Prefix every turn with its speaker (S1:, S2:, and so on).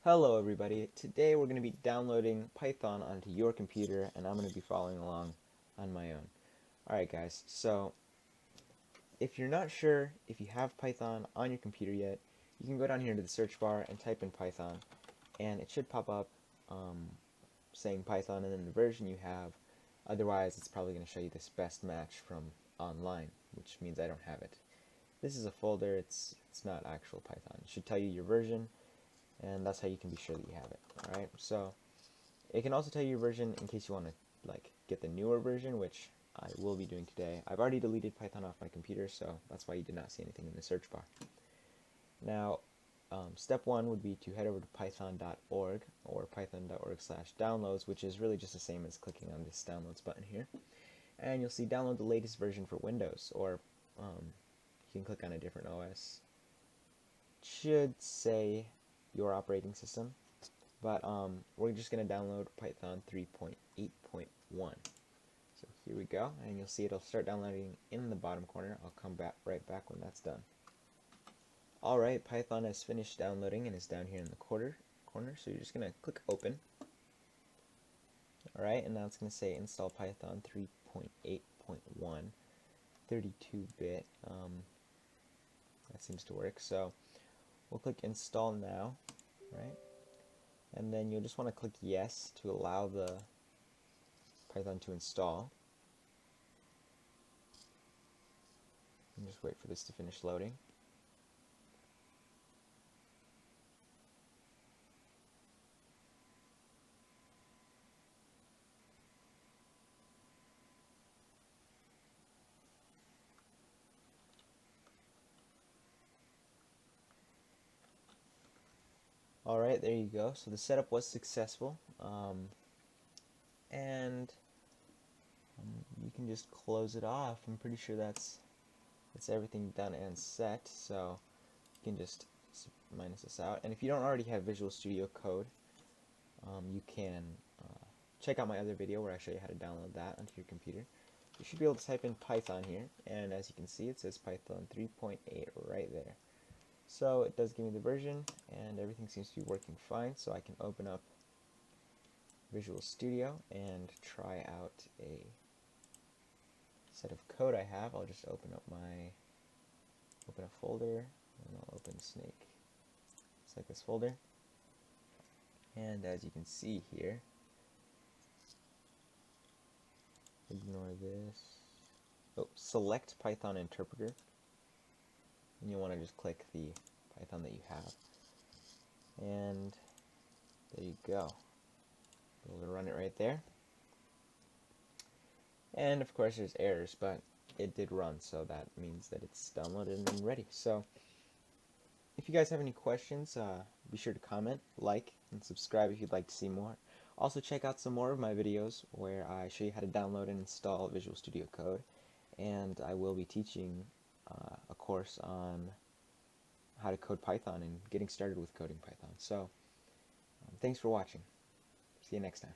S1: Hello everybody, today we're going to be downloading Python onto your computer and I'm going to be following along on my own. Alright guys, so if you're not sure if you have Python on your computer yet, you can go down here to the search bar and type in Python and it should pop up saying Python and then the version you have. Otherwise it's probably going to show you this best match from online, which means I don't have it. This is a folder, it's not actual Python. It should tell you your version, and that's how you can be sure that you have it. Alright, so it can also tell you your version in case you want to get the newer version, which I will be doing today. I've already deleted Python off my computer, so that's why you did not see anything in the search bar. Now, step one would be to head over to python.org or python.org/downloads, which is really just the same as clicking on this downloads button here. And you'll see download the latest version for Windows, or you can click on a different OS. It should say your operating system, but we're just going to download Python 3.8.1. So here we go, and you'll see it'll start downloading in the bottom corner. I'll come right back when that's done. Alright, Python has finished downloading and is down here in the corner, so you're just going to click open. Alright, and now it's going to say install Python 3.8.1, 32-bit. That seems to work, so we'll click install now, right? And then you'll just want to click yes to allow the Python to install. And just wait for this to finish loading. Alright, there you go. So the setup was successful. And you can just close it off. I'm pretty sure that's everything done and set. So you can just minus this out. And if you don't already have Visual Studio Code, you can check out my other video where I show you how to download that onto your computer. You should be able to type in Python here, and as you can see it says Python 3.8 right there. So it does give me the version, and everything seems to be working fine, so I can open up Visual Studio and try out a set of code I have. I'll just open a folder, and I'll open Snake. Select this folder, and as you can see here, ignore this. Oh, select Python interpreter, and you want to just click the Python that you have, and there you go. Be able to run it right there. And of course there's errors, but it did run, so that means that it's downloaded and ready. So if you guys have any questions, be sure to comment, like, and subscribe if you'd like to see more. Also check out some more of my videos where I show you how to download and install Visual Studio Code, and I will be teaching a course on how to code Python and getting started with coding Python. So thanks for watching. See you next time.